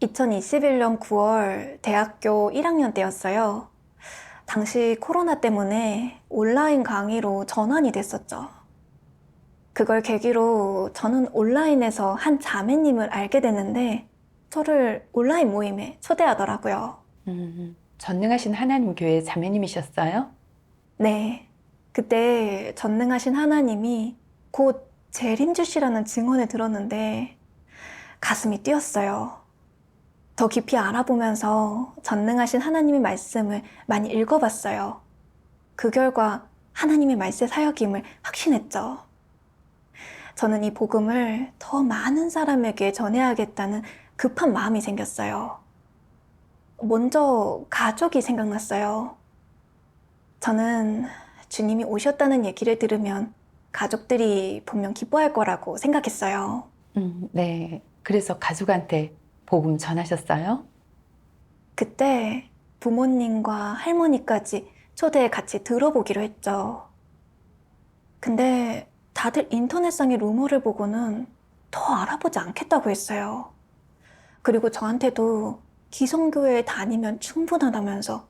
2021년 9월 대학교 1학년 때였어요. 당시 코로나 때문에 온라인 강의로 전환이 됐었죠. 그걸 계기로 저는 온라인에서 한 자매님을 알게 됐는데 저를 온라인 모임에 초대하더라고요. 전능하신 하나님 교회 자매님이셨어요? 네. 그때 전능하신 하나님이 곧 재림주시라는 증언을 들었는데 가슴이 뛰었어요. 더 깊이 알아보면서 전능하신 하나님의 말씀을 많이 읽어봤어요. 그 결과 하나님의 말세 사역임을 확신했죠. 저는 이 복음을 더 많은 사람에게 전해야겠다는 급한 마음이 생겼어요. 먼저 가족이 생각났어요. 저는 주님이 오셨다는 얘기를 들으면 가족들이 분명 기뻐할 거라고 생각했어요. 네. 그래서 가족한테 복음 전하셨어요? 그때 부모님과 할머니까지 초대해 같이 들어보기로 했죠. 근데 다들 인터넷상의 루머를 보고는 더 알아보지 않겠다고 했어요. 그리고 저한테도 기성교회에 다니면 충분하다면서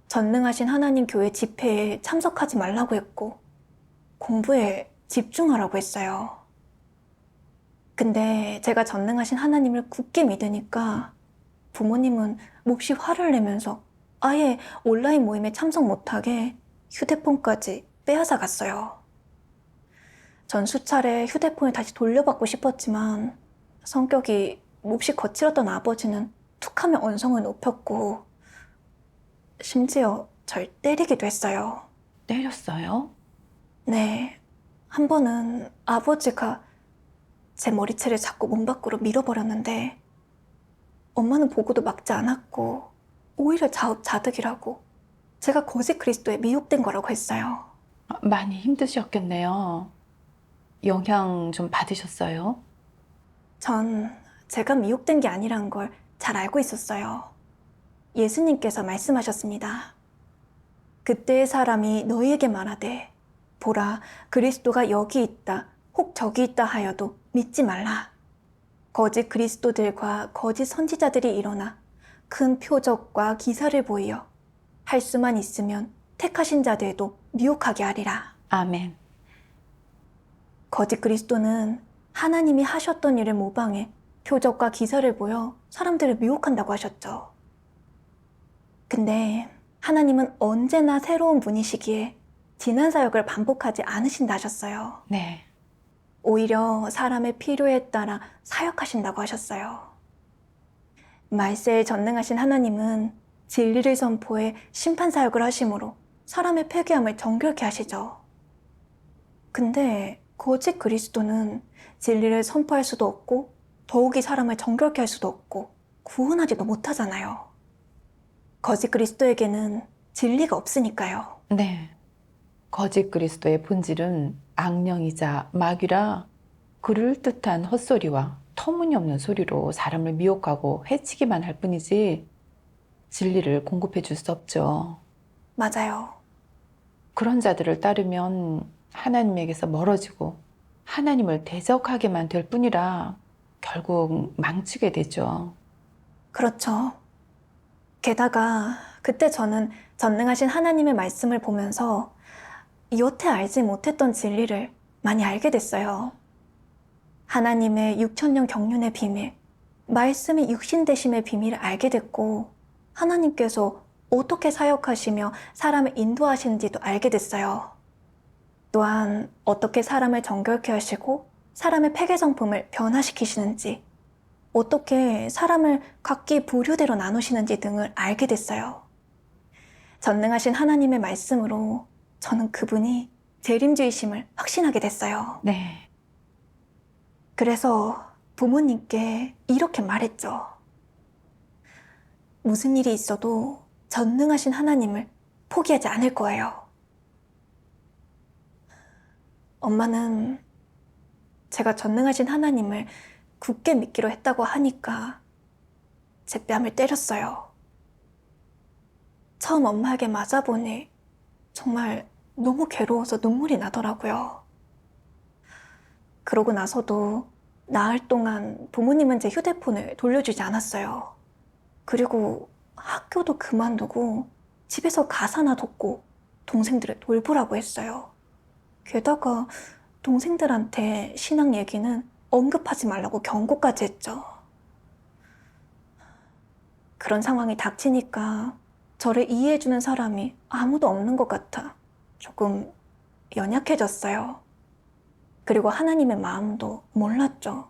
전능하신 하나님 교회 집회에 참석하지 말라고 했고 공부에 집중하라고 했어요. 근데 제가 전능하신 하나님을 굳게 믿으니까 부모님은 몹시 화를 내면서 아예 온라인 모임에 참석 못하게 휴대폰까지 빼앗아 갔어요. 전 수차례 휴대폰을 다시 돌려받고 싶었지만 성격이 몹시 거칠었던 아버지는 툭하면 언성을 높였고 심지어 절 때리기도 했어요. 때렸어요? 네, 한 번은 아버지가 제 머리채를 자꾸 문 밖으로 밀어버렸는데 엄마는 보고도 막지 않았고 오히려 자업자득이라고 제가 거짓 그리스도에 미혹된 거라고 했어요. 많이 힘드셨겠네요. 영향 좀 받으셨어요? 전 제가 미혹된 게 아니란 걸 잘 알고 있었어요. 예수님께서 말씀하셨습니다. 그때의 사람이 너희에게 말하되 보라 그리스도가 여기 있다 혹 저기 있다 하여도 믿지 말라. 거짓 그리스도들과 거짓 선지자들이 일어나 큰 표적과 기사를 보이어 할 수만 있으면 택하신 자들도 미혹하게 하리라. 아멘. 거짓 그리스도는 하나님이 하셨던 일을 모방해 표적과 기사를 보여 사람들을 미혹한다고 하셨죠. 근데 하나님은 언제나 새로운 분이시기에 지난 사역을 반복하지 않으신다 하셨어요. 네. 오히려 사람의 필요에 따라 사역하신다고 하셨어요. 말세에 전능하신 하나님은 진리를 선포해 심판 사역을 하심으로 사람의 폐괴함을 정결케 하시죠. 근데 거짓 그리스도는 진리를 선포할 수도 없고 더욱이 사람을 정결케 할 수도 없고 구원하지도 못하잖아요. 거짓 그리스도에게는 진리가 없으니까요. 네. 거짓 그리스도의 본질은 악령이자 마귀라 그럴듯한 헛소리와 터무니없는 소리로 사람을 미혹하고 해치기만 할 뿐이지 진리를 공급해 줄 수 없죠. 맞아요. 그런 자들을 따르면 하나님에게서 멀어지고 하나님을 대적하게만 될 뿐이라 결국 망치게 되죠. 그렇죠. 게다가 그때 저는 전능하신 하나님의 말씀을 보면서 여태 알지 못했던 진리를 많이 알게 됐어요. 하나님의 6천년 경륜의 비밀, 말씀의 육신되심의 비밀을 알게 됐고 하나님께서 어떻게 사역하시며 사람을 인도하시는지도 알게 됐어요. 또한 어떻게 사람을 정결케 하시고 사람의 폐괴성품을 변화시키시는지 어떻게 사람을 각기 부류대로 나누시는지 등을 알게 됐어요. 전능하신 하나님의 말씀으로 저는 그분이 재림주이심을 확신하게 됐어요. 네. 그래서 부모님께 이렇게 말했죠. 무슨 일이 있어도 전능하신 하나님을 포기하지 않을 거예요. 엄마는 제가 전능하신 하나님을 굳게 믿기로 했다고 하니까 제 뺨을 때렸어요. 처음 엄마에게 맞아보니 정말 너무 괴로워서 눈물이 나더라고요. 그러고 나서도 나흘 동안 부모님은 제 휴대폰을 돌려주지 않았어요. 그리고 학교도 그만두고 집에서 가사나 돕고 동생들을 돌보라고 했어요. 게다가 동생들한테 신앙 얘기는 언급하지 말라고 경고까지 했죠. 그런 상황이 닥치니까 저를 이해해주는 사람이 아무도 없는 것 같아 조금 연약해졌어요. 그리고 하나님의 마음도 몰랐죠.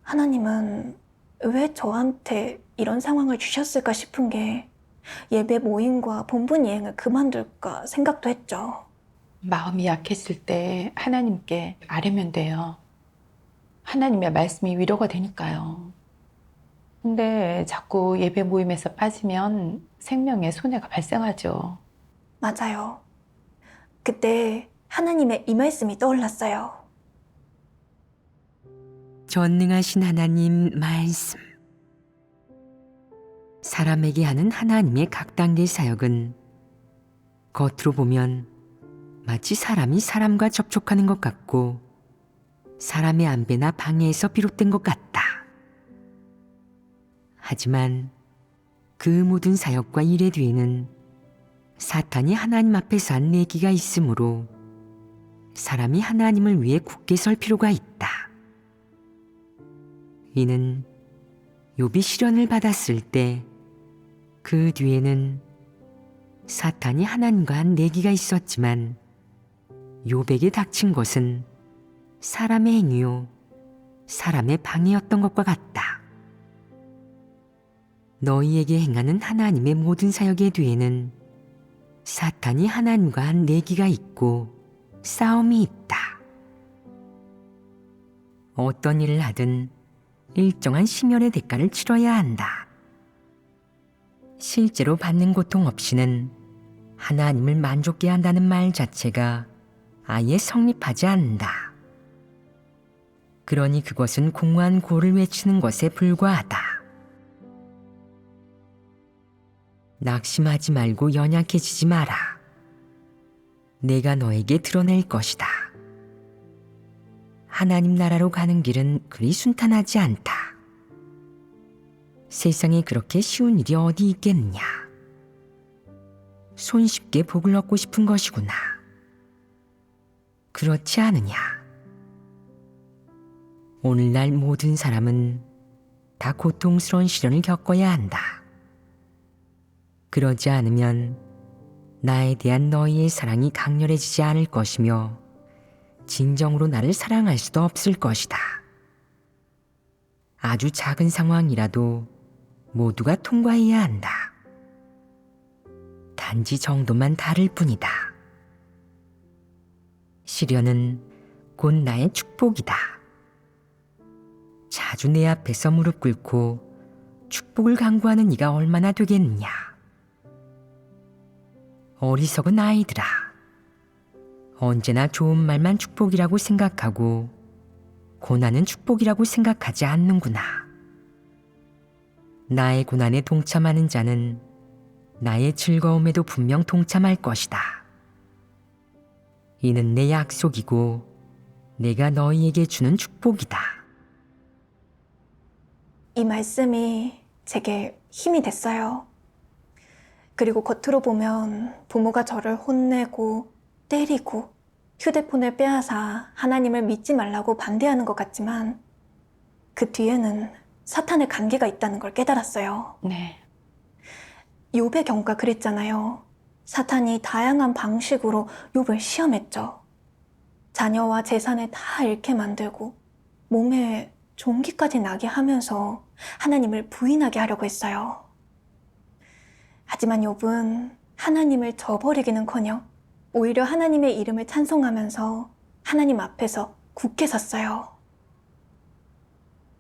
하나님은 왜 저한테 이런 상황을 주셨을까 싶은 게 예배 모임과 본분 이행을 그만둘까 생각도 했죠. 마음이 약해질 때 하나님께 아뢰면 돼요. 하나님의 말씀이 위로가 되니까요. 근데 자꾸 예배 모임에서 빠지면 생명에 손해가 발생하죠. 맞아요. 그때 하나님의 이 말씀이 떠올랐어요. 전능하신 하나님 말씀. 사람에게 하는 하나님의 각 단계 사역은 겉으로 보면 마치 사람이 사람과 접촉하는 것 같고 사람의 안배나 방해에서 비롯된 것 같다. 하지만 그 모든 사역과 일의 뒤에는 사탄이 하나님 앞에서 한 내기가 있으므로 사람이 하나님을 위해 굳게 설 필요가 있다. 이는 욥이 시련을 받았을 때 그 뒤에는 사탄이 하나님과 한 내기가 있었지만 욥에게 닥친 것은 사람의 행위요 사람의 방해였던 것과 같다. 너희에게 행하는 하나님의 모든 사역의 뒤에는 사탄이 하나님과 한 내기가 있고 싸움이 있다. 어떤 일을 하든 일정한 심연의 대가를 치러야 한다. 실제로 받는 고통 없이는 하나님을 만족케 한다는 말 자체가 아예 성립하지 않는다. 그러니 그것은 공허한 고를 외치는 것에 불과하다. 낙심하지 말고 연약해지지 마라. 내가 너에게 드러낼 것이다. 하나님 나라로 가는 길은 그리 순탄하지 않다. 세상에 그렇게 쉬운 일이 어디 있겠느냐. 손쉽게 복을 얻고 싶은 것이구나. 그렇지 않으냐. 오늘날 모든 사람은 다 고통스러운 시련을 겪어야 한다. 그러지 않으면 나에 대한 너희의 사랑이 강렬해지지 않을 것이며 진정으로 나를 사랑할 수도 없을 것이다. 아주 작은 상황이라도 모두가 통과해야 한다. 단지 정도만 다를 뿐이다. 시련은 곧 나의 축복이다. 자주 내 앞에서 무릎 꿇고 축복을 강구하는 이가 얼마나 되겠느냐. 어리석은 아이들아. 언제나 좋은 말만 축복이라고 생각하고 고난은 축복이라고 생각하지 않는구나. 나의 고난에 동참하는 자는 나의 즐거움에도 분명 동참할 것이다. 이는 내 약속이고 내가 너희에게 주는 축복이다. 이 말씀이 제게 힘이 됐어요. 그리고 겉으로 보면 부모가 저를 혼내고 때리고 휴대폰을 빼앗아 하나님을 믿지 말라고 반대하는 것 같지만 그 뒤에는 사탄의 관계가 있다는 걸 깨달았어요. 네. 욥의 경우가 그랬잖아요. 사탄이 다양한 방식으로 욥을 시험했죠. 자녀와 재산을 다 잃게 만들고 몸에 종기까지 나게 하면서 하나님을 부인하게 하려고 했어요. 하지만 욥은 하나님을 저버리기는커녕 오히려 하나님의 이름을 찬송하면서 하나님 앞에서 굳게 섰어요.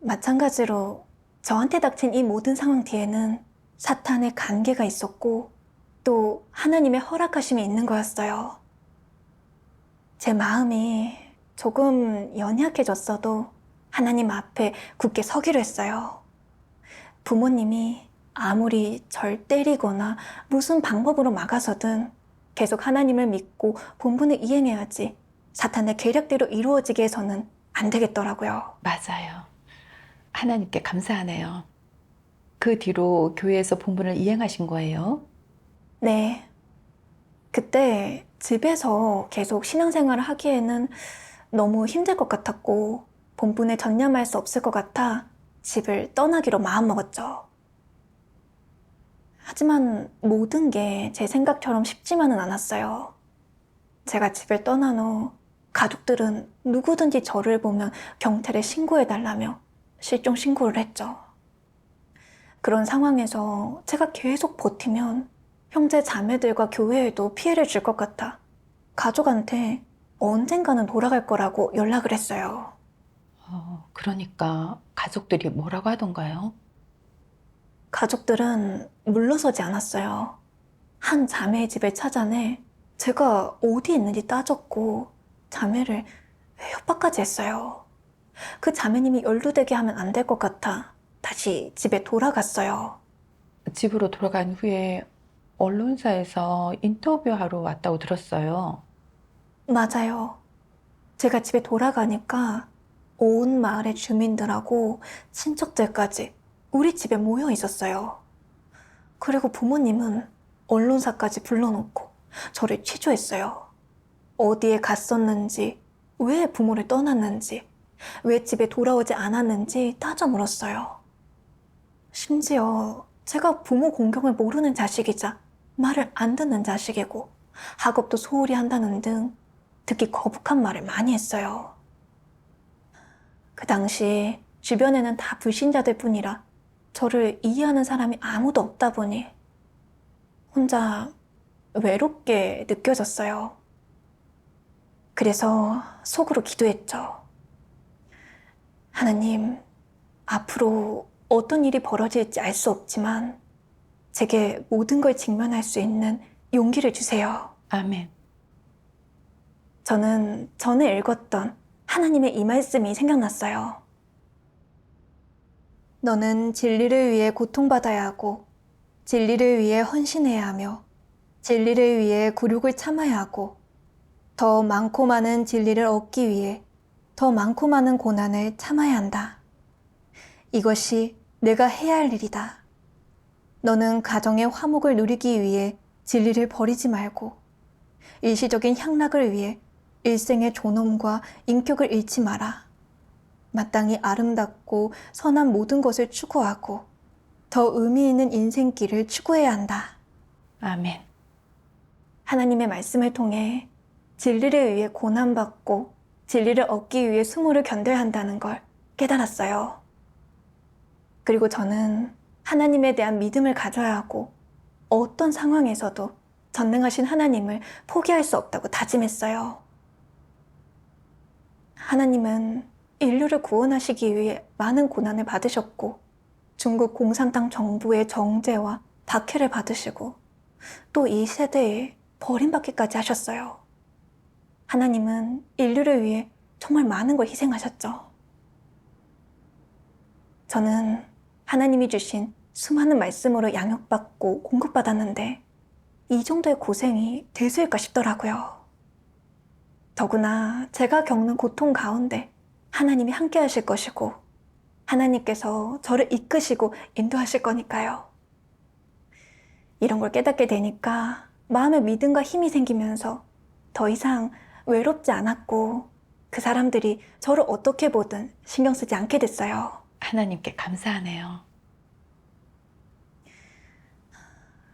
마찬가지로 저한테 닥친 이 모든 상황 뒤에는 사탄의 관계가 있었고 또 하나님의 허락하심이 있는 거였어요. 제 마음이 조금 연약해졌어도 하나님 앞에 굳게 서기로 했어요. 부모님이 아무리 절 때리거나 무슨 방법으로 막아서든 계속 하나님을 믿고 본분을 이행해야지 사탄의 계략대로 이루어지게 해서는 안 되겠더라고요. 맞아요. 하나님께 감사하네요. 그 뒤로 교회에서 본분을 이행하신 거예요? 네. 그때 집에서 계속 신앙생활을 하기에는 너무 힘들 것 같았고 본분에 전념할 수 없을 것 같아 집을 떠나기로 마음먹었죠. 하지만 모든 게 제 생각처럼 쉽지만은 않았어요. 제가 집을 떠난 후 가족들은 누구든지 저를 보면 경찰에 신고해달라며 실종 신고를 했죠. 그런 상황에서 제가 계속 버티면 형제 자매들과 교회에도 피해를 줄 것 같아 가족한테 언젠가는 돌아갈 거라고 연락을 했어요. 그러니까 가족들이 뭐라고 하던가요? 가족들은 물러서지 않았어요. 한 자매의 집을 찾아내 제가 어디 있는지 따졌고 자매를 협박까지 했어요. 그 자매님이 연루되게 하면 안 될 것 같아 다시 집에 돌아갔어요. 집으로 돌아간 후에 언론사에서 인터뷰하러 왔다고 들었어요. 맞아요. 제가 집에 돌아가니까 온 마을의 주민들하고 친척들까지 우리 집에 모여 있었어요. 그리고 부모님은 언론사까지 불러놓고 저를 취조했어요. 어디에 갔었는지, 왜 부모를 떠났는지, 왜 집에 돌아오지 않았는지 따져 물었어요. 심지어 제가 부모 공경을 모르는 자식이자 말을 안 듣는 자식이고 학업도 소홀히 한다는 등 듣기 거북한 말을 많이 했어요. 그 당시 주변에는 다 불신자들 뿐이라 저를 이해하는 사람이 아무도 없다 보니 혼자 외롭게 느껴졌어요. 그래서 속으로 기도했죠. 하나님, 앞으로 어떤 일이 벌어질지 알 수 없지만 제게 모든 걸 직면할 수 있는 용기를 주세요. 아멘. 저는 전에 읽었던 하나님의 이 말씀이 생각났어요. 너는 진리를 위해 고통받아야 하고 진리를 위해 헌신해야 하며 진리를 위해 굴욕을 참아야 하고 더 많고 많은 진리를 얻기 위해 더 많고 많은 고난을 참아야 한다. 이것이 내가 해야 할 일이다. 너는 가정의 화목을 누리기 위해 진리를 버리지 말고 일시적인 향락을 위해 일생의 존엄과 인격을 잃지 마라. 마땅히 아름답고 선한 모든 것을 추구하고 더 의미 있는 인생길을 추구해야 한다. 아멘. 하나님의 말씀을 통해 진리를 위해 고난받고 진리를 얻기 위해 수모를 견뎌야 한다는 걸 깨달았어요. 그리고 저는 하나님에 대한 믿음을 가져야 하고 어떤 상황에서도 전능하신 하나님을 포기할 수 없다고 다짐했어요. 하나님은 인류를 구원하시기 위해 많은 고난을 받으셨고 중국 공산당 정부의 정죄와 박해를 받으시고 또 이 세대에 버림받기까지 하셨어요. 하나님은 인류를 위해 정말 많은 걸 희생하셨죠. 저는 하나님이 주신 수많은 말씀으로 양육받고 공급받았는데 이 정도의 고생이 대수일까 싶더라고요. 더구나 제가 겪는 고통 가운데 하나님이 함께 하실 것이고 하나님께서 저를 이끄시고 인도하실 거니까요. 이런 걸 깨닫게 되니까 마음에 믿음과 힘이 생기면서 더 이상 외롭지 않았고 그 사람들이 저를 어떻게 보든 신경 쓰지 않게 됐어요. 하나님께 감사하네요.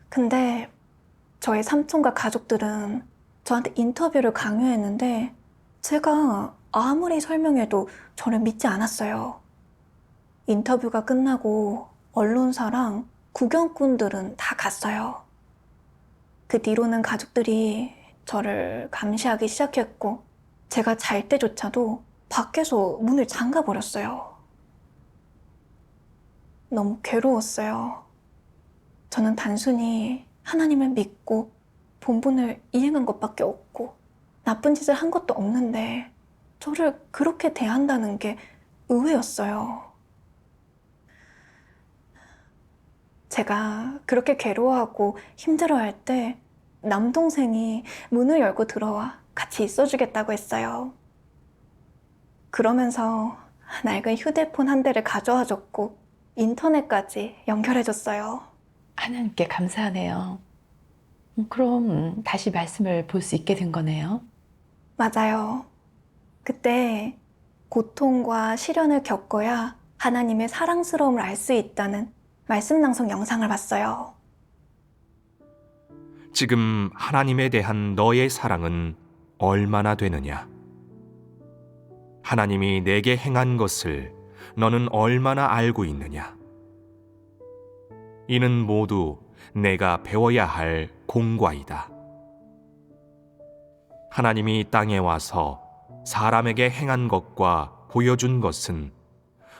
근데 저의 삼촌과 가족들은 저한테 인터뷰를 강요했는데 제가 아무리 설명해도 저를 믿지 않았어요. 인터뷰가 끝나고 언론사랑 구경꾼들은 다 갔어요. 그 뒤로는 가족들이 저를 감시하기 시작했고 제가 잘 때조차도 밖에서 문을 잠가버렸어요. 너무 괴로웠어요. 저는 단순히 하나님을 믿고 본분을 이행한 것밖에 없고 나쁜 짓을 한 것도 없는데 저를 그렇게 대한다는 게 의외였어요. 제가 그렇게 괴로워하고 힘들어할 때 남동생이 문을 열고 들어와 같이 있어주겠다고 했어요. 그러면서 낡은 휴대폰 한 대를 가져와 줬고 인터넷까지 연결해 줬어요. 하나님께 감사하네요. 그럼 다시 말씀을 볼 수 있게 된 거네요. 맞아요. 그때 고통과 시련을 겪어야 하나님의 사랑스러움을 알 수 있다는 말씀 낭송 영상을 봤어요. 지금 하나님에 대한 너의 사랑은 얼마나 되느냐? 하나님이 내게 행한 것을 너는 얼마나 알고 있느냐? 이는 모두 내가 배워야 할 공과이다. 하나님이 땅에 와서 사람에게 행한 것과 보여준 것은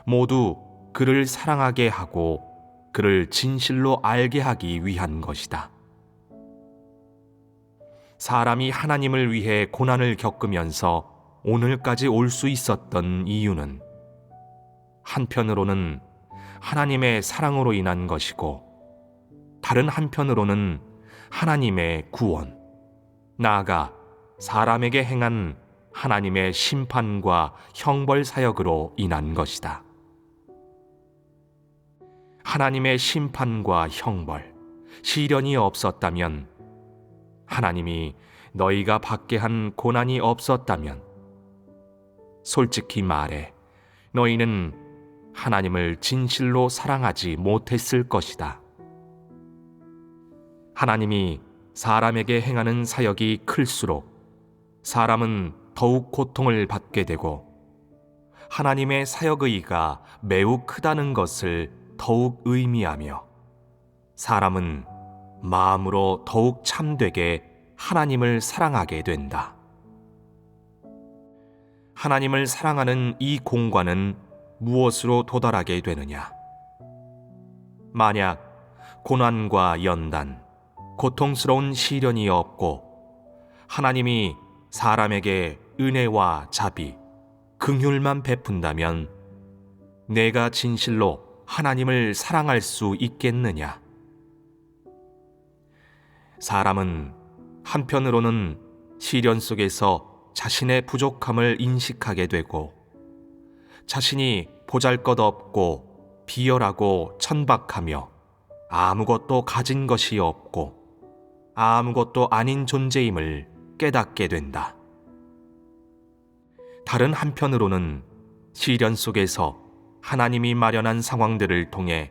모두 그를 사랑하게 하고 그를 진실로 알게 하기 위한 것이다. 사람이 하나님을 위해 고난을 겪으면서 오늘까지 올 수 있었던 이유는 한편으로는 하나님의 사랑으로 인한 것이고 다른 한편으로는 하나님의 구원, 나아가 사람에게 행한 하나님의 심판과 형벌 사역으로 인한 것이다. 하나님의 심판과 형벌, 시련이 없었다면, 하나님이 너희가 받게 한 고난이 없었다면, 솔직히 말해 너희는 하나님을 진실로 사랑하지 못했을 것이다. 하나님이 사람에게 행하는 사역이 클수록 사람은 더욱 고통을 받게 되고 하나님의 사역의의가 매우 크다는 것을 더욱 의미하며 사람은 마음으로 더욱 참되게 하나님을 사랑하게 된다. 하나님을 사랑하는 이 공과는 무엇으로 도달하게 되느냐? 만약 고난과 연단, 고통스러운 시련이 없고 하나님이 사람에게 은혜와 자비, 긍휼만 베푼다면 내가 진실로 하나님을 사랑할 수 있겠느냐? 사람은 한편으로는 시련 속에서 자신의 부족함을 인식하게 되고 자신이 보잘것없고 비열하고 천박하며 아무것도 가진 것이 없고 아무것도 아닌 존재임을 깨닫게 된다. 다른 한편으로는 시련 속에서 하나님이 마련한 상황들을 통해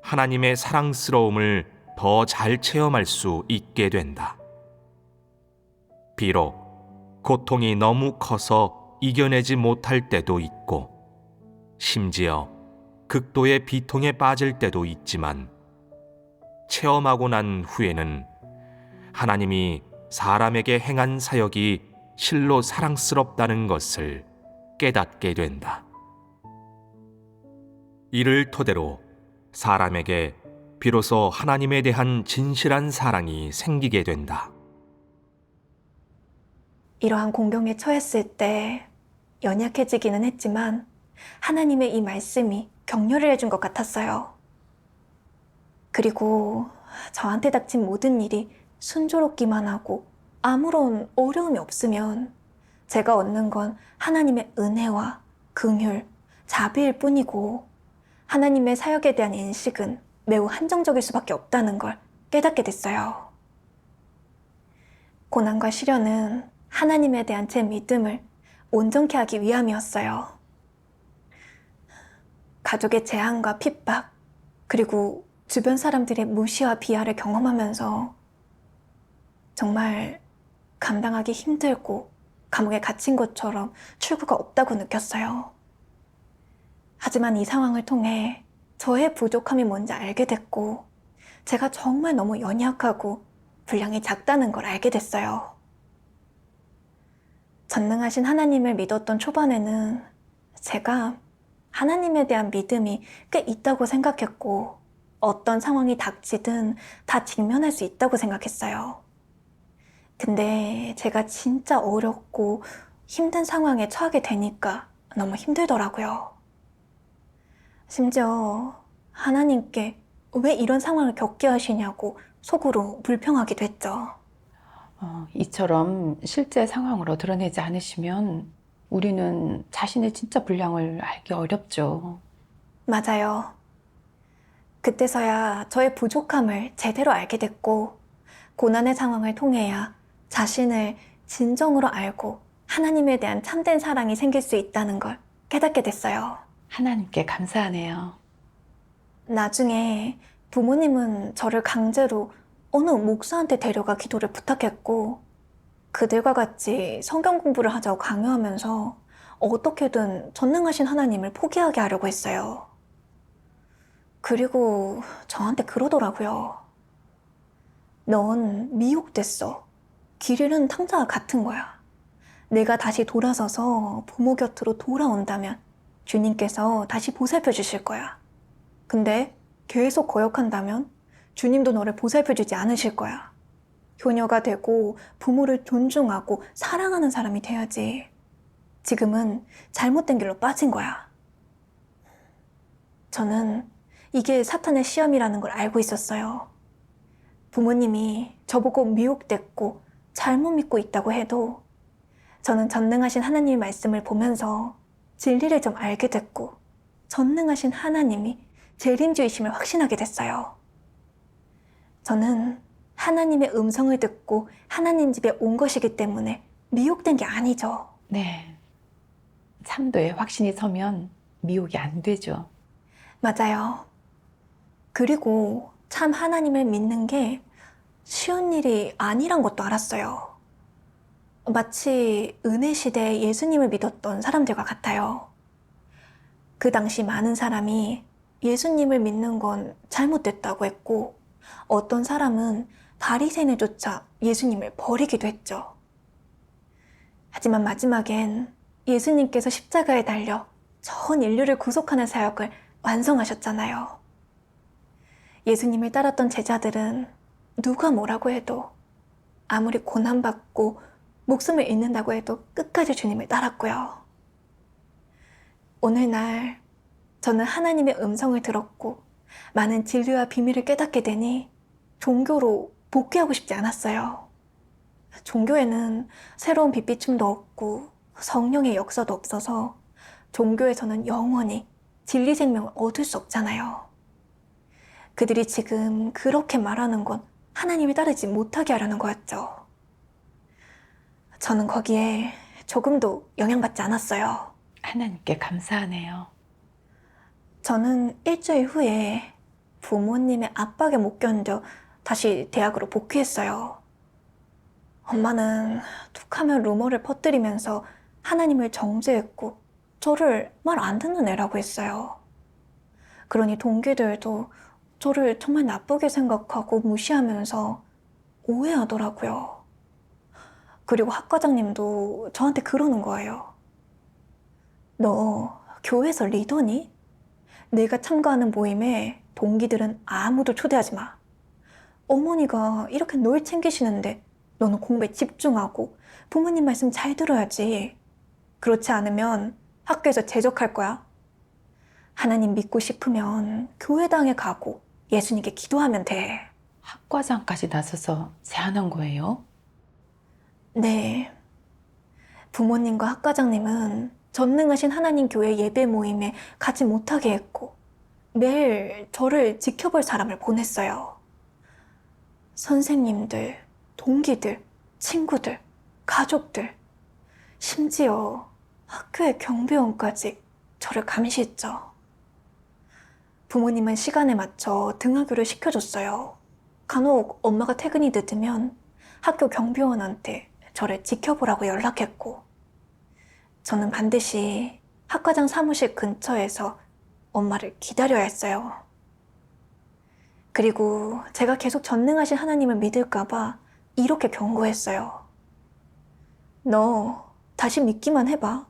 하나님의 사랑스러움을 더 잘 체험할 수 있게 된다. 비록 고통이 너무 커서 이겨내지 못할 때도 있고 심지어 극도의 비통에 빠질 때도 있지만 체험하고 난 후에는 하나님이 사람에게 행한 사역이 실로 사랑스럽다는 것을 깨닫게 된다. 이를 토대로 사람에게 비로소 하나님에 대한 진실한 사랑이 생기게 된다. 이러한 공경에 처했을 때 연약해지기는 했지만 하나님의 이 말씀이 격려를 해준 것 같았어요. 그리고 저한테 닥친 모든 일이 순조롭기만 하고 아무런 어려움이 없으면 제가 얻는 건 하나님의 은혜와 긍휼, 자비일 뿐이고 하나님의 사역에 대한 인식은 매우 한정적일 수밖에 없다는 걸 깨닫게 됐어요. 고난과 시련은 하나님에 대한 제 믿음을 온전케 하기 위함이었어요. 가족의 재앙과 핍박, 그리고 주변 사람들의 무시와 비하를 경험하면서 정말 감당하기 힘들고 감옥에 갇힌 것처럼 출구가 없다고 느꼈어요. 하지만 이 상황을 통해 저의 부족함이 뭔지 알게 됐고 제가 정말 너무 연약하고 분량이 작다는 걸 알게 됐어요. 전능하신 하나님을 믿었던 초반에는 제가 하나님에 대한 믿음이 꽤 있다고 생각했고 어떤 상황이 닥치든 다 직면할 수 있다고 생각했어요. 근데 제가 진짜 어렵고 힘든 상황에 처하게 되니까 너무 힘들더라고요. 심지어 하나님께 왜 이런 상황을 겪게 하시냐고 속으로 불평하기도 했죠. 이처럼 실제 상황으로 드러내지 않으시면 우리는 자신의 진짜 분량을 알기 어렵죠. 맞아요. 그때서야 저의 부족함을 제대로 알게 됐고, 고난의 상황을 통해야 자신을 진정으로 알고 하나님에 대한 참된 사랑이 생길 수 있다는 걸 깨닫게 됐어요. 하나님께 감사하네요. 나중에 부모님은 저를 강제로 어느 목사한테 데려가 기도를 부탁했고, 그들과 같이 성경 공부를 하자고 강요하면서 어떻게든 전능하신 하나님을 포기하게 하려고 했어요. 그리고 저한테 그러더라고요. 넌 미혹됐어. 길 잃은 탕자와 같은 거야. 내가 다시 돌아서서 부모 곁으로 돌아온다면 주님께서 다시 보살펴 주실 거야. 근데 계속 거역한다면 주님도 너를 보살펴 주지 않으실 거야. 효녀가 되고 부모를 존중하고 사랑하는 사람이 돼야지. 지금은 잘못된 길로 빠진 거야. 저는 이게 사탄의 시험이라는 걸 알고 있었어요. 부모님이 저보고 미혹됐고 잘못 믿고 있다고 해도 저는 전능하신 하나님의 말씀을 보면서 진리를 좀 알게 됐고 전능하신 하나님이 재림주이심을 확신하게 됐어요. 저는 하나님의 음성을 듣고 하나님 집에 온 것이기 때문에 미혹된 게 아니죠. 네. 참도에 확신이 서면 미혹이 안 되죠. 맞아요. 그리고 참 하나님을 믿는 게 쉬운 일이 아니란 것도 알았어요. 마치 은혜 시대에 예수님을 믿었던 사람들과 같아요. 그 당시 많은 사람이 예수님을 믿는 건 잘못됐다고 했고, 어떤 사람은 바리새인을 쫓아 예수님을 버리기도 했죠. 하지만 마지막엔 예수님께서 십자가에 달려 전 인류를 구속하는 사역을 완성하셨잖아요. 예수님을 따랐던 제자들은 누가 뭐라고 해도, 아무리 고난받고 목숨을 잃는다고 해도 끝까지 주님을 따랐고요. 오늘날 저는 하나님의 음성을 들었고 많은 진리와 비밀을 깨닫게 되니 종교로 복귀하고 싶지 않았어요. 종교에는 새로운 빛비춤도 없고 성령의 역사도 없어서 종교에서는 영원히 진리 생명을 얻을 수 없잖아요. 그들이 지금 그렇게 말하는 건 하나님을 따르지 못하게 하려는 거였죠. 저는 거기에 조금도 영향받지 않았어요. 하나님께 감사하네요. 저는 일주일 후에 부모님의 압박에 못 견뎌 다시 대학으로 복귀했어요. 엄마는 툭하면 루머를 퍼뜨리면서 하나님을 정죄했고 저를 말 안 듣는 애라고 했어요. 그러니 동기들도 저를 정말 나쁘게 생각하고 무시하면서 오해하더라고요. 그리고 학과장님도 저한테 그러는 거예요. 너 교회에서 리더니? 내가 참가하는 모임에 동기들은 아무도 초대하지 마. 어머니가 이렇게 널 챙기시는데 너는 공부에 집중하고 부모님 말씀 잘 들어야지. 그렇지 않으면 학교에서 제적할 거야. 하나님 믿고 싶으면 교회당에 가고 예수님께 기도하면 돼. 학과장까지 나서서 제안한 거예요? 네. 부모님과 학과장님은 전능하신 하나님 교회 예배 모임에 가지 못하게 했고 매일 저를 지켜볼 사람을 보냈어요. 선생님들, 동기들, 친구들, 가족들, 심지어 학교의 경비원까지 저를 감시했죠. 부모님은 시간에 맞춰 등하교를 시켜줬어요. 간혹 엄마가 퇴근이 늦으면 학교 경비원한테 저를 지켜보라고 연락했고, 저는 반드시 학과장 사무실 근처에서 엄마를 기다려야 했어요. 그리고 제가 계속 전능하신 하나님을 믿을까봐 이렇게 경고했어요. 너 다시 믿기만 해봐.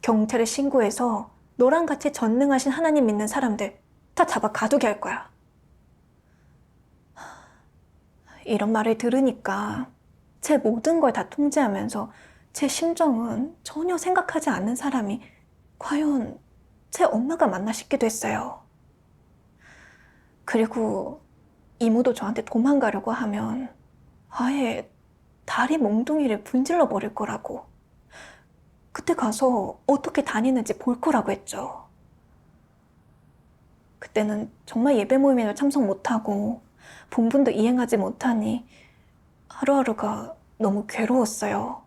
경찰에 신고해서 너랑 같이 전능하신 하나님 믿는 사람들 다 잡아 가두게 할 거야. 이런 말을 들으니까 제 모든 걸 다 통제하면서 제 심정은 전혀 생각하지 않는 사람이 과연 제 엄마가 맞나 싶기도 했어요. 그리고 이모도 저한테 도망가려고 하면 아예 다리 몽둥이를 분질러 버릴 거라고. 그때 가서 어떻게 다니는지 볼 거라고 했죠. 그때는 정말 예배 모임에도 참석 못하고 본분도 이행하지 못하니 하루하루가 너무 괴로웠어요.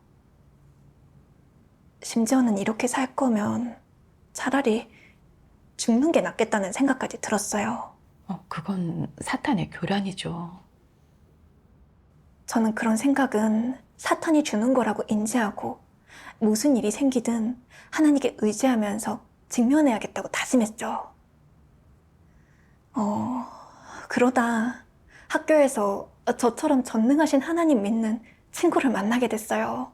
심지어는 이렇게 살 거면 차라리 죽는 게 낫겠다는 생각까지 들었어요. 그건 사탄의 교란이죠. 저는 그런 생각은 사탄이 주는 거라고 인지하고 무슨 일이 생기든 하나님께 의지하면서 직면해야겠다고 다짐했죠. 그러다 학교에서 저처럼 전능하신 하나님 믿는 친구를 만나게 됐어요.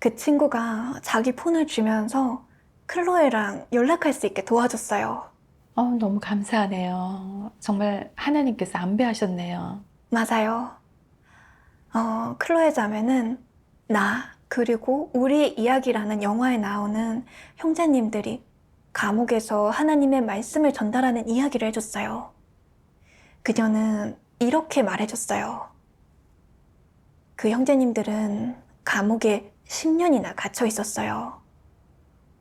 그 친구가 자기 폰을 주면서 클로에랑 연락할 수 있게 도와줬어요. 너무 감사하네요. 정말 하나님께서 안배하셨네요. 맞아요. 클로에 자매는 나 그리고 우리의 이야기라는 영화에 나오는 형제님들이 감옥에서 하나님의 말씀을 전달하는 이야기를 해줬어요. 그녀는 이렇게 말해줬어요. 그 형제님들은 감옥에 10년이나 갇혀 있었어요.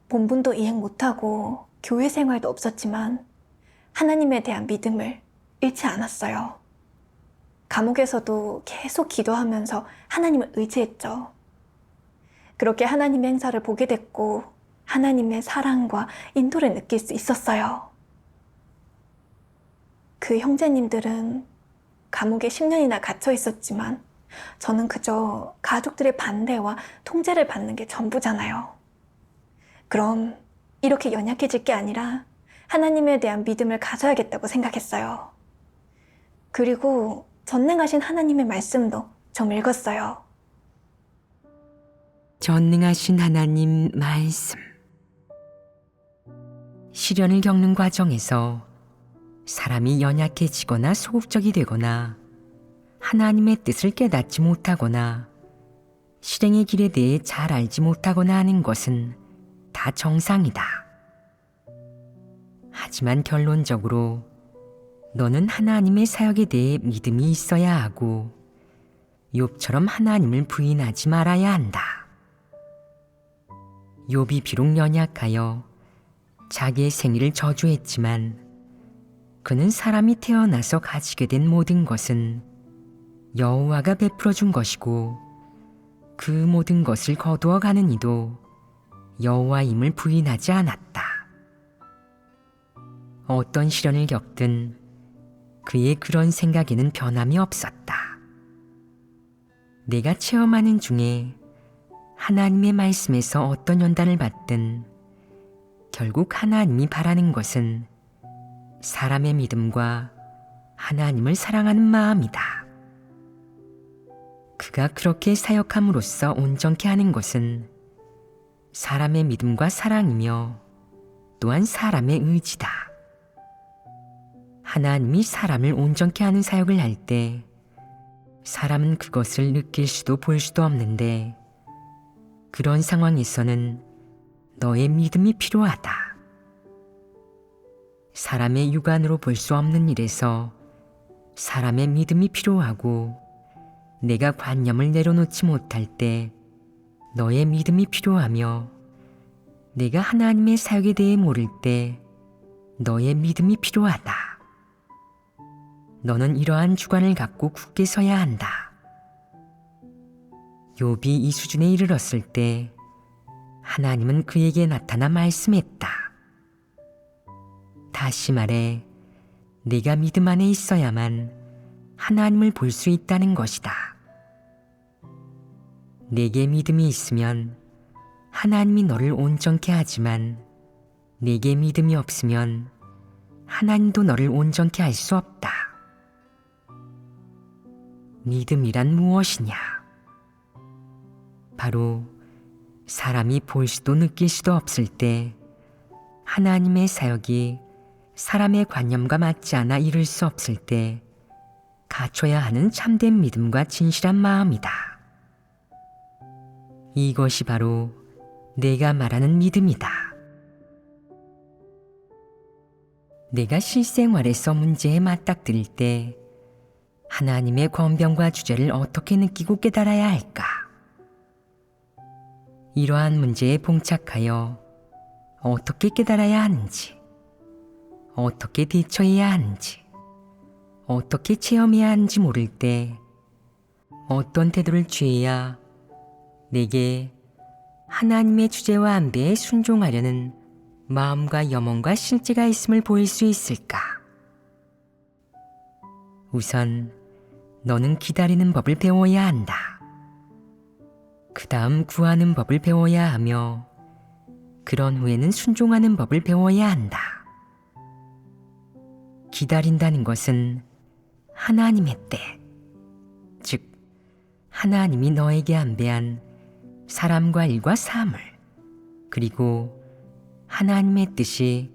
본분도 이행 못하고 교회 생활도 없었지만 하나님에 대한 믿음을 잃지 않았어요. 감옥에서도 계속 기도하면서 하나님을 의지했죠. 그렇게 하나님의 행사를 보게 됐고 하나님의 사랑과 인도를 느낄 수 있었어요. 그 형제님들은 감옥에 10년이나 갇혀 있었지만 저는 그저 가족들의 반대와 통제를 받는 게 전부잖아요. 그럼 이렇게 연약해질 게 아니라 하나님에 대한 믿음을 가져야겠다고 생각했어요. 그리고 전능하신 하나님의 말씀도 좀 읽었어요. 전능하신 하나님 말씀. 시련을 겪는 과정에서 사람이 연약해지거나 소극적이 되거나 하나님의 뜻을 깨닫지 못하거나 실행의 길에 대해 잘 알지 못하거나 하는 것은 다 정상이다. 하지만 결론적으로 너는 하나님의 사역에 대해 믿음이 있어야 하고 욥처럼 하나님을 부인하지 말아야 한다. 욥이 비록 연약하여 자기의 생일을 저주했지만 그는 사람이 태어나서 가지게 된 모든 것은 여호와가 베풀어 준 것이고 그 모든 것을 거두어 가는 이도 여호와임을 부인하지 않았다. 어떤 시련을 겪든 그의 그런 생각에는 변함이 없었다. 내가 체험하는 중에 하나님의 말씀에서 어떤 연단을 받든 결국 하나님이 바라는 것은 사람의 믿음과 하나님을 사랑하는 마음이다. 그가 그렇게 사역함으로써 온전케 하는 것은 사람의 믿음과 사랑이며 또한 사람의 의지다. 하나님이 사람을 온전케 하는 사역을 할 때 사람은 그것을 느낄 수도 볼 수도 없는데 그런 상황에서는 너의 믿음이 필요하다. 사람의 육안으로 볼 수 없는 일에서 사람의 믿음이 필요하고 내가 관념을 내려놓지 못할 때 너의 믿음이 필요하며 내가 하나님의 사역에 대해 모를 때 너의 믿음이 필요하다. 너는 이러한 주관을 갖고 굳게 서야 한다. 욥이 이 수준에 이르렀을 때 하나님은 그에게 나타나 말씀했다. 다시 말해 네가 믿음 안에 있어야만 하나님을 볼 수 있다는 것이다. 내게 믿음이 있으면 하나님이 너를 온전케 하지만 내게 믿음이 없으면 하나님도 너를 온전케 할 수 없다. 믿음이란 무엇이냐? 바로 사람이 볼 수도 느낄 수도 없을 때 하나님의 사역이 사람의 관념과 맞지 않아 이룰 수 없을 때 갖춰야 하는 참된 믿음과 진실한 마음이다. 이것이 바로 내가 말하는 믿음이다. 내가 실생활에서 문제에 맞닥뜨릴 때 하나님의 권병과 주제를 어떻게 느끼고 깨달아야 할까? 이러한 문제에 봉착하여 어떻게 깨달아야 하는지, 어떻게 대처해야 하는지, 어떻게 체험해야 하는지 모를 때 어떤 태도를 취해야 내게 하나님의 주제와 안배에 순종하려는 마음과 염원과 실제가 있음을 보일 수 있을까? 우선 너는 기다리는 법을 배워야 한다. 그 다음 구하는 법을 배워야 하며 그런 후에는 순종하는 법을 배워야 한다. 기다린다는 것은 하나님의 때, 즉 하나님이 너에게 안배한 사람과 일과 사물, 그리고 하나님의 뜻이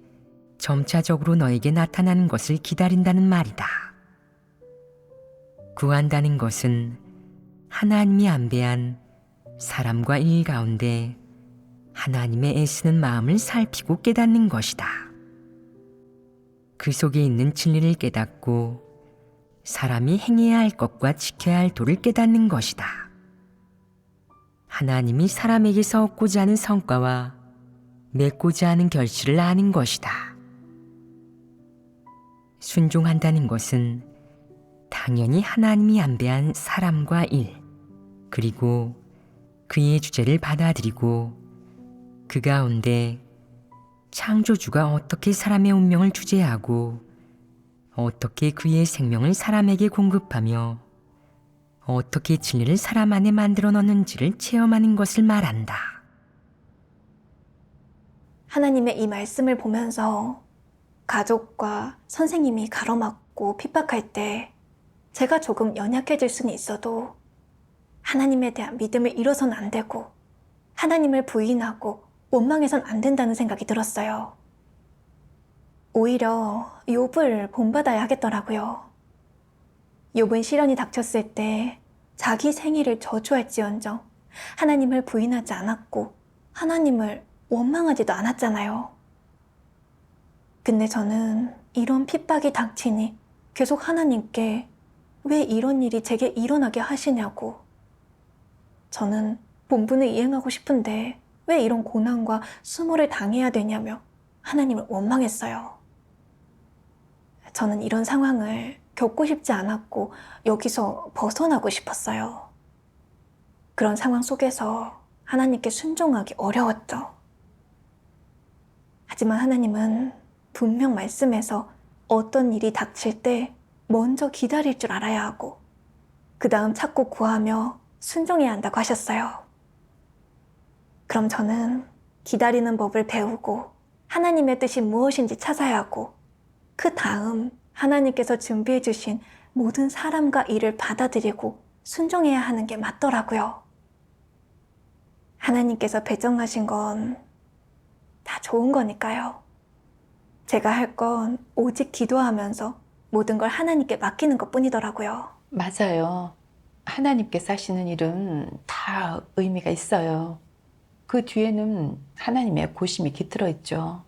점차적으로 너에게 나타나는 것을 기다린다는 말이다. 구한다는 것은 하나님이 안배한 사람과 일 가운데 하나님의 애쓰는 마음을 살피고 깨닫는 것이다. 그 속에 있는 진리를 깨닫고 사람이 행해야 할 것과 지켜야 할 도를 깨닫는 것이다. 하나님이 사람에게서 얻고자 하는 성과와 맺고자 하는 결실을 아는 것이다. 순종한다는 것은 당연히 하나님이 안배한 사람과 일, 그리고 그의 주제를 받아들이고 그 가운데 창조주가 어떻게 사람의 운명을 주재하고 어떻게 그의 생명을 사람에게 공급하며 어떻게 진리를 사람 안에 만들어 넣는지를 체험하는 것을 말한다. 하나님의 이 말씀을 보면서 가족과 선생님이 가로막고 핍박할 때 제가 조금 연약해질 수는 있어도 하나님에 대한 믿음을 잃어서는 안 되고 하나님을 부인하고 원망해선 안 된다는 생각이 들었어요. 오히려 욥을 본받아야 하겠더라고요. 욥은 시련이 닥쳤을 때 자기 생일을 저주할지언정 하나님을 부인하지 않았고 하나님을 원망하지도 않았잖아요. 근데 저는 이런 핍박이 닥치니 계속 하나님께 왜 이런 일이 제게 일어나게 하시냐고, 저는 본분을 이행하고 싶은데 왜 이런 고난과 수모를 당해야 되냐며 하나님을 원망했어요. 저는 이런 상황을 겪고 싶지 않았고 여기서 벗어나고 싶었어요. 그런 상황 속에서 하나님께 순종하기 어려웠죠. 하지만 하나님은 분명 말씀에서 어떤 일이 닥칠 때 먼저 기다릴 줄 알아야 하고 그 다음 찾고 구하며 순종해야 한다고 하셨어요. 그럼 저는 기다리는 법을 배우고 하나님의 뜻이 무엇인지 찾아야 하고 그 다음 하나님께서 준비해 주신 모든 사람과 일을 받아들이고 순종해야 하는 게 맞더라고요. 하나님께서 배정하신 건 다 좋은 거니까요. 제가 할 건 오직 기도하면서 모든 걸 하나님께 맡기는 것 뿐이더라고요. 맞아요. 하나님께서 하시는 일은 다 의미가 있어요. 그 뒤에는 하나님의 고심이 깃들어 있죠.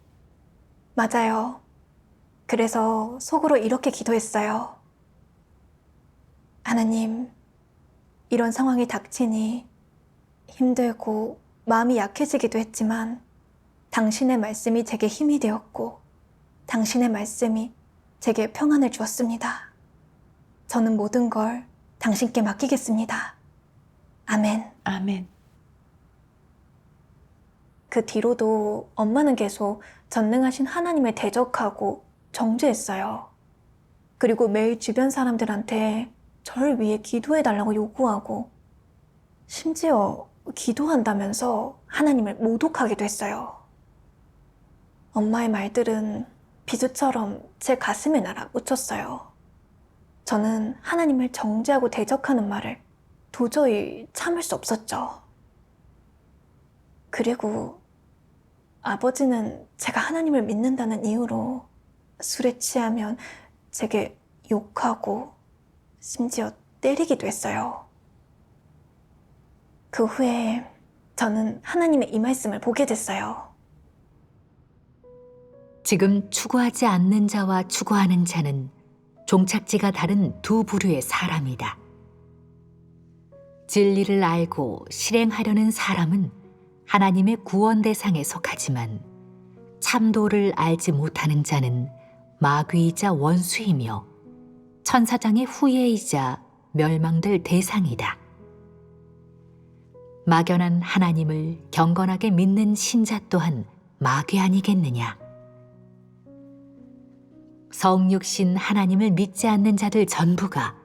맞아요. 그래서 속으로 이렇게 기도했어요. 하나님, 이런 상황이 닥치니 힘들고 마음이 약해지기도 했지만 당신의 말씀이 제게 힘이 되었고 당신의 말씀이 제게 평안을 주었습니다. 저는 모든 걸 당신께 맡기겠습니다. 아멘. 아멘. 그 뒤로도 엄마는 계속 전능하신 하나님을 대적하고 정죄했어요. 그리고 매일 주변 사람들한테 저를 위해 기도해달라고 요구하고 심지어 기도한다면서 하나님을 모독하기도 했어요. 엄마의 말들은 비수처럼 제 가슴에 날아 꽂혔어요. 저는 하나님을 정죄하고 대적하는 말을 도저히 참을 수 없었죠. 그리고 아버지는 제가 하나님을 믿는다는 이유로 술에 취하면 제게 욕하고 심지어 때리기도 했어요. 그 후에 저는 하나님의 이 말씀을 보게 됐어요. 지금 추구하지 않는 자와 추구하는 자는 종착지가 다른 두 부류의 사람이다. 진리를 알고 실행하려는 사람은 하나님의 구원 대상에 속하지만 참도를 알지 못하는 자는 마귀이자 원수이며 천사장의 후예이자 멸망될 대상이다. 막연한 하나님을 경건하게 믿는 신자 또한 마귀 아니겠느냐? 성육신 하나님을 믿지 않는 자들 전부가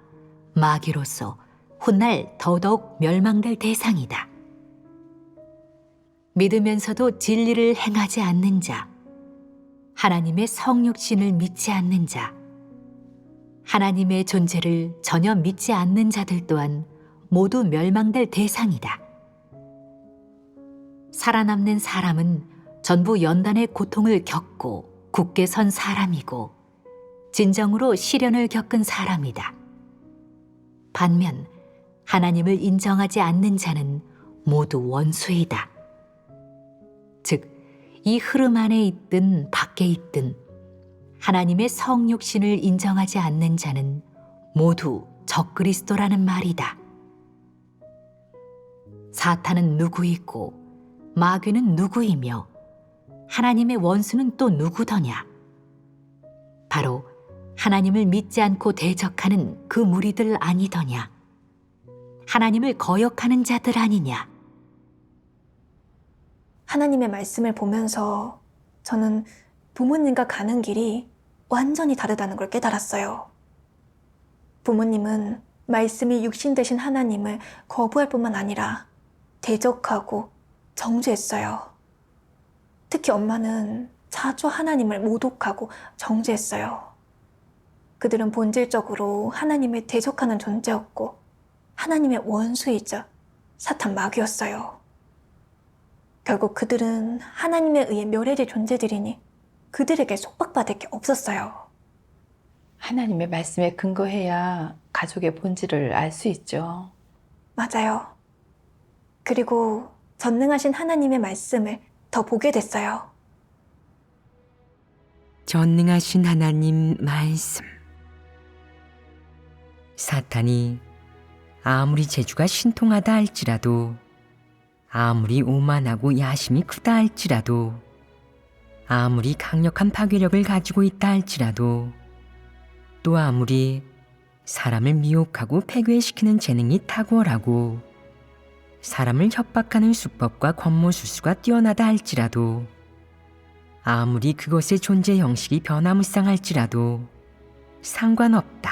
마귀로서 훗날 더더욱 멸망될 대상이다. 믿으면서도 진리를 행하지 않는 자, 하나님의 성육신을 믿지 않는 자, 하나님의 존재를 전혀 믿지 않는 자들 또한 모두 멸망될 대상이다. 살아남는 사람은 전부 연단의 고통을 겪고 굳게 선 사람이고 진정으로 시련을 겪은 사람이다. 반면 하나님을 인정하지 않는 자는 모두 원수이다. 즉, 이 흐름 안에 있든 밖에 있든 하나님의 성육신을 인정하지 않는 자는 모두 적그리스도라는 말이다. 사탄은 누구이고 마귀는 누구이며 하나님의 원수는 또 누구더냐? 바로 하나님을 믿지 않고 대적하는 그 무리들 아니더냐? 하나님을 거역하는 자들 아니냐? 하나님의 말씀을 보면서 저는 부모님과 가는 길이 완전히 다르다는 걸 깨달았어요. 부모님은 말씀이 육신 되신 하나님을 거부할 뿐만 아니라 대적하고 정죄했어요. 특히 엄마는 자주 하나님을 모독하고 정죄했어요. 그들은 본질적으로 하나님을 대적하는 존재였고 하나님의 원수이자 사탄 마귀였어요. 결국 그들은 하나님에 의해 멸해질 존재들이니 그들에게 속박받을 게 없었어요. 하나님의 말씀에 근거해야 가족의 본질을 알 수 있죠. 맞아요. 그리고 전능하신 하나님의 말씀을 더 보게 됐어요. 전능하신 하나님 말씀. 사탄이 아무리 재주가 신통하다 할지라도, 아무리 오만하고 야심이 크다 할지라도, 아무리 강력한 파괴력을 가지고 있다 할지라도, 또 아무리 사람을 미혹하고 폐괴시키는 재능이 탁월하고 사람을 협박하는 수법과 권모술수가 뛰어나다 할지라도, 아무리 그것의 존재 형식이 변화무쌍할지라도 상관없다.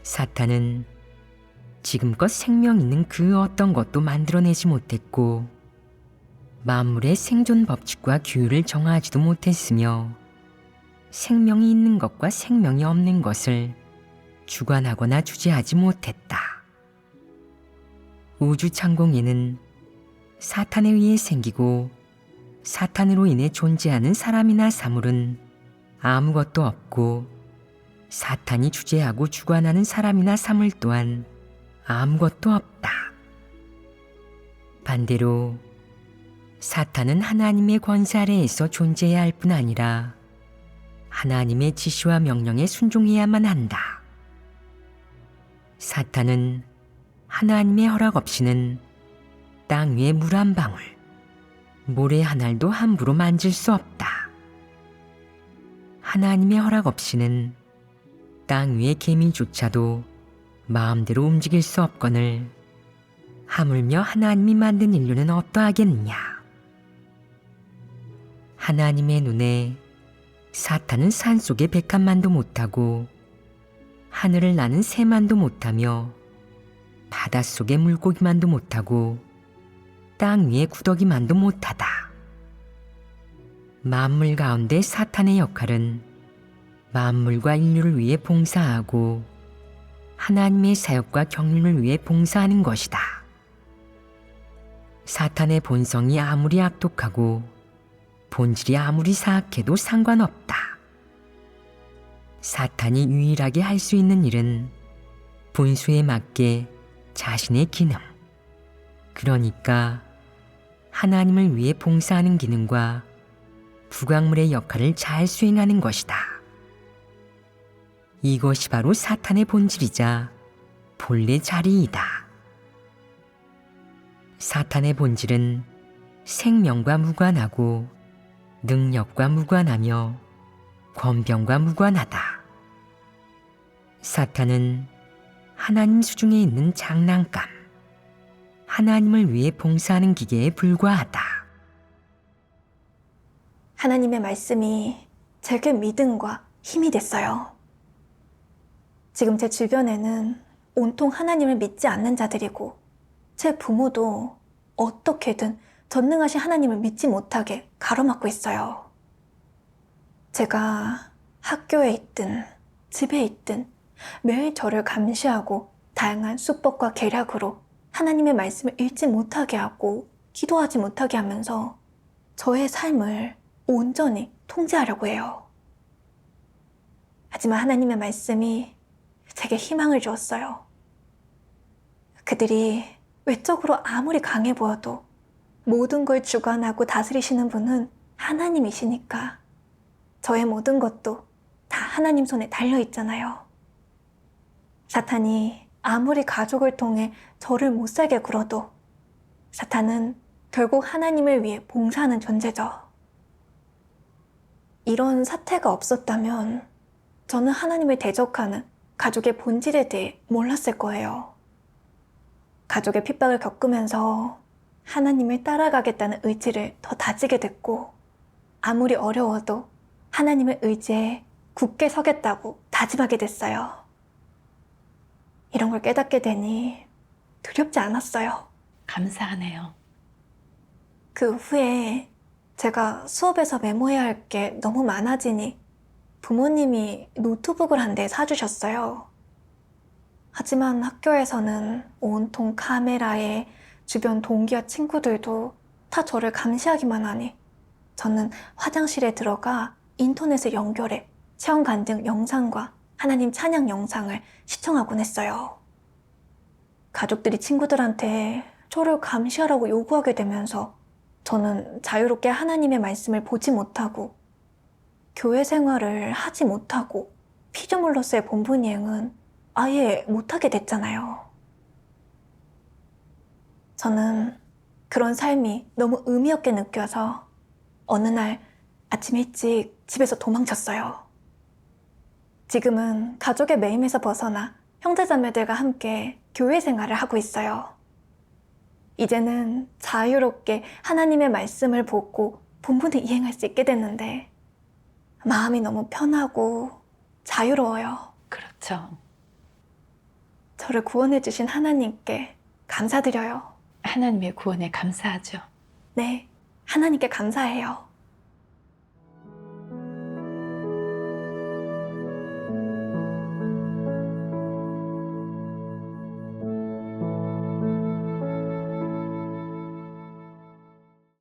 사탄은 지금껏 생명 있는 그 어떤 것도 만들어내지 못했고 만물의 생존 법칙과 규율을 정하지도 못했으며 생명이 있는 것과 생명이 없는 것을 주관하거나 주재하지 못했다. 우주 창공에는 사탄에 의해 생기고 사탄으로 인해 존재하는 사람이나 사물은 아무것도 없고, 사탄이 주재하고 주관하는 사람이나 사물 또한 아무것도 없다. 반대로 사탄은 하나님의 권세 아래에서 존재해야 할 뿐 아니라 하나님의 지시와 명령에 순종해야만 한다. 사탄은 하나님의 허락 없이는 땅 위에 물 한 방울, 모래 한 알도 함부로 만질 수 없다. 하나님의 허락 없이는 땅 위의 개미조차도 마음대로 움직일 수 없거늘 하물며 하나님이 만든 인류는 어떠하겠느냐. 하나님의 눈에 사탄은 산속의 백합만도 못하고 하늘을 나는 새만도 못하며 바닷속의 물고기만도 못하고 땅 위의 구더기만도 못하다. 만물 가운데 사탄의 역할은 만물과 인류를 위해 봉사하고 하나님의 사역과 경륜을 위해 봉사하는 것이다. 사탄의 본성이 아무리 악독하고 본질이 아무리 사악해도 상관없다. 사탄이 유일하게 할 수 있는 일은 분수에 맞게 자신의 기능, 그러니까 하나님을 위해 봉사하는 기능과 부각물의 역할을 잘 수행하는 것이다. 이것이 바로 사탄의 본질이자 본래 자리이다. 사탄의 본질은 생명과 무관하고 능력과 무관하며 권병과 무관하다. 사탄은 하나님 수중에 있는 장난감, 하나님을 위해 봉사하는 기계에 불과하다. 하나님의 말씀이 제게 믿음과 힘이 됐어요. 지금 제 주변에는 온통 하나님을 믿지 않는 자들이고 제 부모도 어떻게든 전능하신 하나님을 믿지 못하게 가로막고 있어요. 제가 학교에 있든 집에 있든 매일 저를 감시하고 다양한 수법과 계략으로 하나님의 말씀을 읽지 못하게 하고 기도하지 못하게 하면서 저의 삶을 온전히 통제하려고 해요. 하지만 하나님의 말씀이 제게 희망을 주었어요. 그들이 외적으로 아무리 강해 보여도 모든 걸 주관하고 다스리시는 분은 하나님이시니까 저의 모든 것도 다 하나님 손에 달려 있잖아요. 사탄이 아무리 가족을 통해 저를 못 살게 굴어도 사탄은 결국 하나님을 위해 봉사하는 존재죠. 이런 사태가 없었다면 저는 하나님을 대적하는 가족의 본질에 대해 몰랐을 거예요. 가족의 핍박을 겪으면서 하나님을 따라가겠다는 의지를 더 다지게 됐고 아무리 어려워도 하나님의 의지에 굳게 서겠다고 다짐하게 됐어요. 이런 걸 깨닫게 되니 두렵지 않았어요. 감사하네요. 그 후에 제가 수업에서 메모해야 할 게 너무 많아지니 부모님이 노트북을 한 대 사주셨어요. 하지만 학교에서는 온통 카메라에 주변 동기와 친구들도 다 저를 감시하기만 하니 저는 화장실에 들어가 인터넷을 연결해 체험 간증 영상과 하나님 찬양 영상을 시청하곤 했어요. 가족들이 친구들한테 저를 감시하라고 요구하게 되면서 저는 자유롭게 하나님의 말씀을 보지 못하고 교회 생활을 하지 못하고 피조물로서의 본분이행은 아예 못하게 됐잖아요. 저는 그런 삶이 너무 의미 없게 느껴서 어느 날 아침 일찍 집에서 도망쳤어요. 지금은 가족의 매임에서 벗어나 형제자매들과 함께 교회 생활을 하고 있어요. 이제는 자유롭게 하나님의 말씀을 보고 본분을 이행할 수 있게 됐는데 마음이 너무 편하고 자유로워요. 그렇죠. 저를 구원해 주신 하나님께 감사드려요. 하나님의 구원에 감사하죠. 네, 하나님께 감사해요.